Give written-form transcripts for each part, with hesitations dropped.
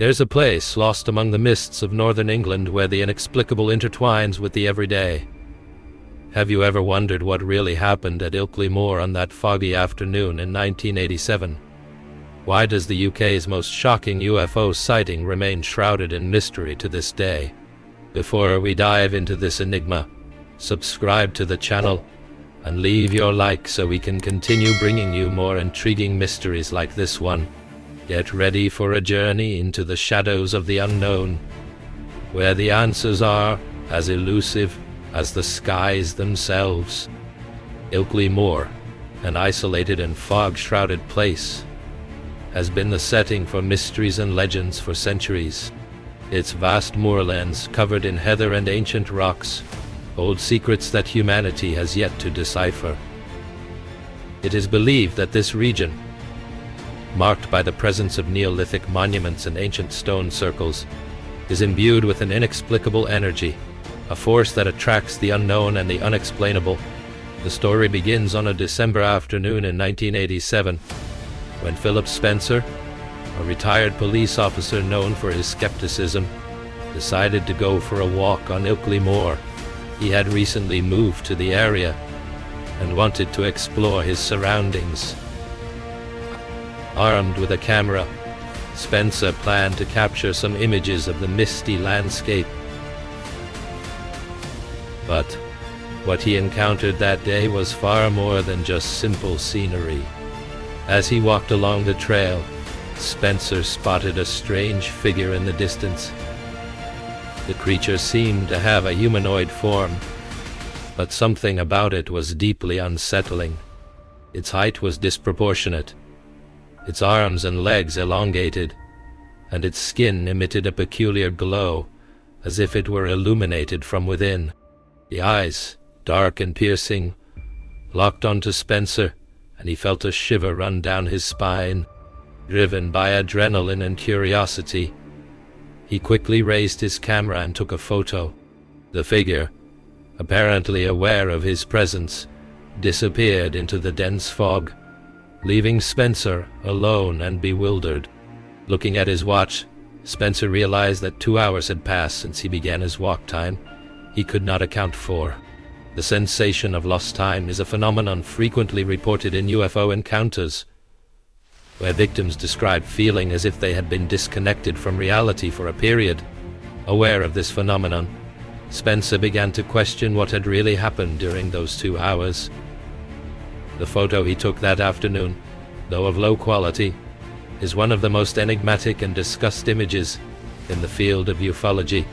There's a place lost among the mists of northern England where the inexplicable intertwines with the everyday. Have you ever wondered what really happened at Ilkley Moor on that foggy afternoon in 1987? Why does the UK's most shocking UFO sighting remain shrouded in mystery to this day? Before we dive into this enigma, subscribe to the channel and leave your like so we can continue bringing you more intriguing mysteries like this one. Get ready for a journey into the shadows of the unknown, where the answers are as elusive as the skies themselves. Ilkley Moor, an isolated and fog-shrouded place, has been the setting for mysteries and legends for centuries. Its vast moorlands, covered in heather and ancient rocks, hold secrets that humanity has yet to decipher. It is believed that this region, marked by the presence of Neolithic monuments and ancient stone circles, is imbued with an inexplicable energy, a force that attracts the unknown and the unexplainable. The story begins on a December afternoon in 1987, when Philip Spencer, a retired police officer known for his skepticism, decided to go for a walk on Ilkley Moor. He had recently moved to the area and wanted to explore his surroundings. Armed with a camera, Spencer planned to capture some images of the misty landscape. But what he encountered that day was far more than just simple scenery. As he walked along the trail, Spencer spotted a strange figure in the distance. The creature seemed to have a humanoid form, but something about it was deeply unsettling. Its height was disproportionate, its arms and legs elongated, and its skin emitted a peculiar glow, as if it were illuminated from within. The eyes, dark and piercing, locked onto Spencer, and he felt a shiver run down his spine. Driven by adrenaline and curiosity, he quickly raised his camera and took a photo. The figure, apparently aware of his presence, disappeared into the dense fog, leaving Spencer alone and bewildered. Looking at his watch, Spencer realized that 2 hours had passed since he began his walk time. He could not account for. The sensation of lost time is a phenomenon frequently reported in UFO encounters, where victims describe feeling as if they had been disconnected from reality for a period. Aware of this phenomenon, Spencer began to question what had really happened during those 2 hours. The photo he took that afternoon, though of low quality, is one of the most enigmatic and discussed images in the field of ufology.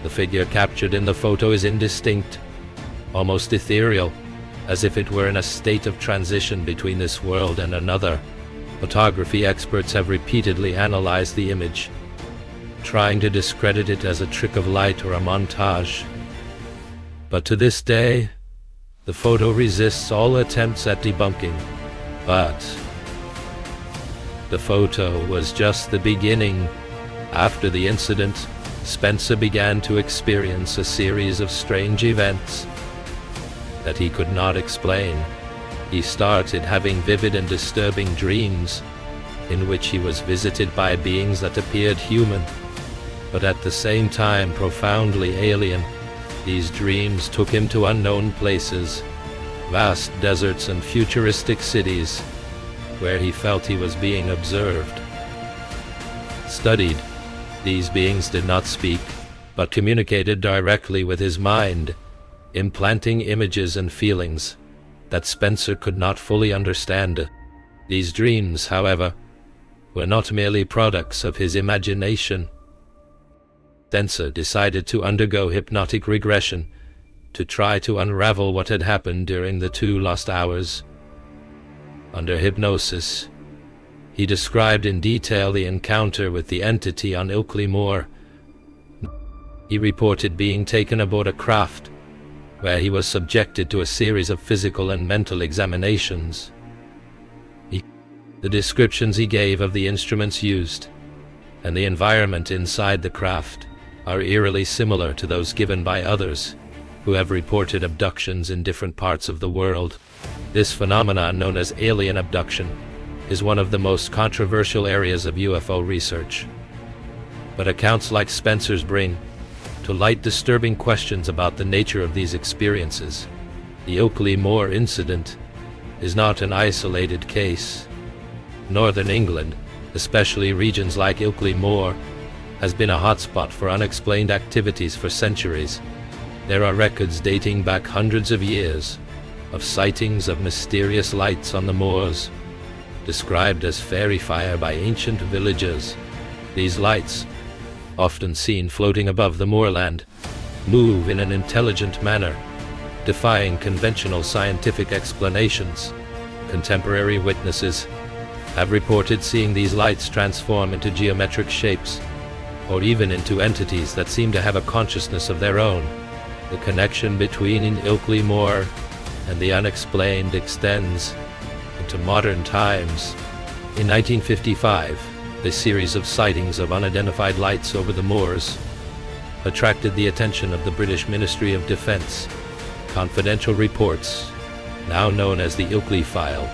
The figure captured in the photo is indistinct, almost ethereal, as if it were in a state of transition between this world and another. Photography experts have repeatedly analyzed the image, trying to discredit it as a trick of light or a montage. But to this day, the photo resists all attempts at debunking. But the photo was just the beginning. After the incident, Spencer began to experience a series of strange events that he could not explain. He started having vivid and disturbing dreams, in which he was visited by beings that appeared human, but at the same time profoundly alien. These dreams took him to unknown places, vast deserts and futuristic cities, where he felt he was being observed, studied. These beings did not speak, but communicated directly with his mind, implanting images and feelings that Spencer could not fully understand. These dreams, however, were not merely products of his imagination. Spencer decided to undergo hypnotic regression to try to unravel what had happened during the 2 lost hours. Under hypnosis, he described in detail the encounter with the entity on Ilkley Moor. He reported being taken aboard a craft, where he was subjected to a series of physical and mental examinations. The descriptions he gave of the instruments used and the environment inside the craft are eerily similar to those given by others who have reported abductions in different parts of the world. This phenomenon, known as alien abduction, is one of the most controversial areas of UFO research. But accounts like Spencer's bring to light disturbing questions about the nature of these experiences. The Ilkley Moor incident is not an isolated case. Northern England, especially regions like Ilkley Moor, has been a hotspot for unexplained activities for centuries. There are records dating back hundreds of years of sightings of mysterious lights on the moors, described as fairy fire by ancient villagers. These lights, often seen floating above the moorland, move in an intelligent manner, defying conventional scientific explanations. Contemporary witnesses have reported seeing these lights transform into geometric shapes, or even into entities that seem to have a consciousness of their own. The connection between Ilkley Moor and the unexplained extends into modern times. In 1955, the series of sightings of unidentified lights over the moors attracted the attention of the British Ministry of Defence. Confidential reports, now known as the Ilkley File,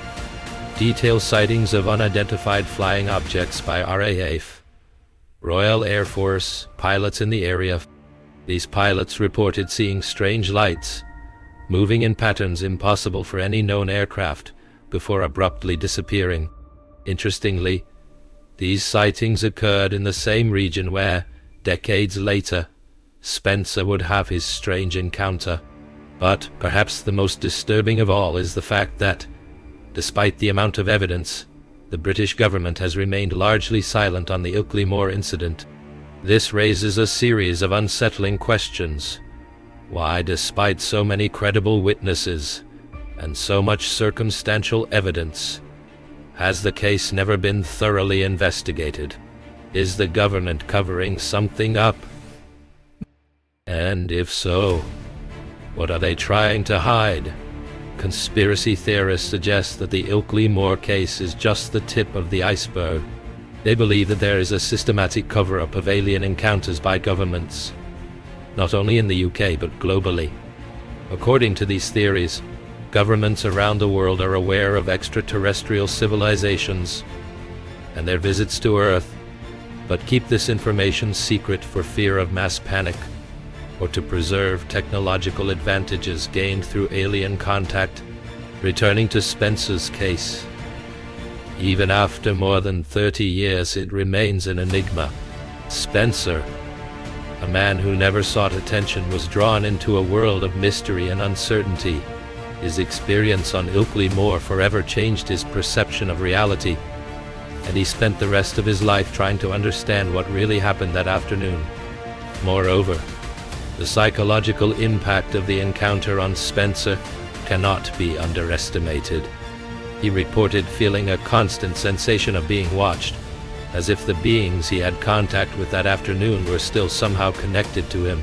detail sightings of unidentified flying objects by RAF, Royal Air Force, pilots in the area. These pilots reported seeing strange lights, moving in patterns impossible for any known aircraft, before abruptly disappearing. Interestingly, these sightings occurred in the same region where, decades later, Spencer would have his strange encounter. But perhaps the most disturbing of all is the fact that, despite the amount of evidence, the British government has remained largely silent on the Ilkley Moor incident. This raises a series of unsettling questions. Why, despite so many credible witnesses and so much circumstantial evidence, has the case never been thoroughly investigated? Is the government covering something up? And if so, what are they trying to hide? Conspiracy theorists suggest that the Ilkley Moor case is just the tip of the iceberg. They believe that there is a systematic cover-up of alien encounters by governments, not only in the UK but globally. According to these theories, governments around the world are aware of extraterrestrial civilizations and their visits to Earth, but keep this information secret for fear of mass panic, or to preserve technological advantages gained through alien contact. Returning to Spencer's case, even after more than 30 years it remains an enigma. Spencer, a man who never sought attention, was drawn into a world of mystery and uncertainty. His experience on Ilkley Moor forever changed his perception of reality, and he spent the rest of his life trying to understand what really happened that afternoon. Moreover, the psychological impact of the encounter on Spencer cannot be underestimated. He reported feeling a constant sensation of being watched, as if the beings he had contact with that afternoon were still somehow connected to him.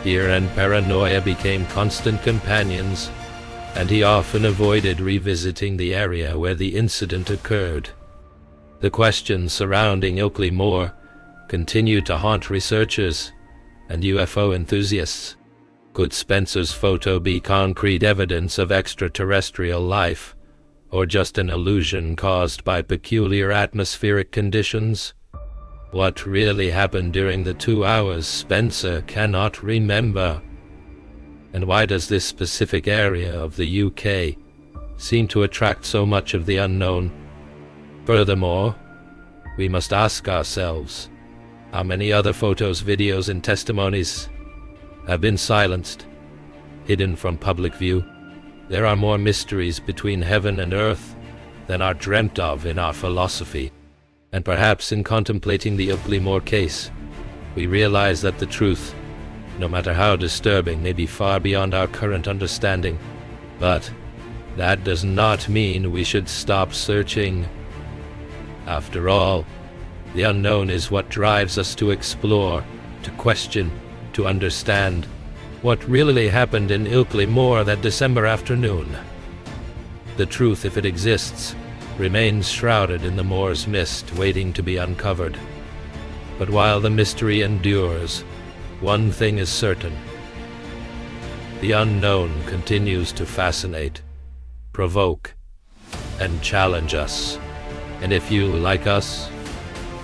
Fear and paranoia became constant companions, and he often avoided revisiting the area where the incident occurred. The questions surrounding Ilkley Moor continue to haunt researchers and UFO enthusiasts. Could Spencer's photo be concrete evidence of extraterrestrial life, or just an illusion caused by peculiar atmospheric conditions? What really happened during the 2 hours Spencer cannot remember? And why does this specific area of the UK seem to attract so much of the unknown? Furthermore, we must ask ourselves, how many other photos, videos, and testimonies have been silenced, hidden from public view? There are more mysteries between heaven and earth than are dreamt of in our philosophy. And perhaps in contemplating the Ilkley Moor case, we realize that the truth, no matter how disturbing, may be far beyond our current understanding. But that does not mean we should stop searching. After all, the unknown is what drives us to explore, to question, to understand what really happened in Ilkley Moor that December afternoon. The truth, if it exists, remains shrouded in the moor's mist, waiting to be uncovered. But while the mystery endures, one thing is certain: the unknown continues to fascinate, provoke, and challenge us. And if you, like us,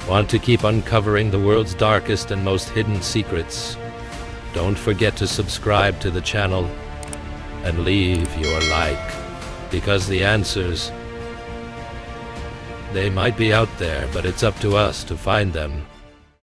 Want to keep uncovering the world's darkest and most hidden secrets? Don't forget to subscribe to the channel and leave your like, because the answers, they might be out there, but it's up to us to find them.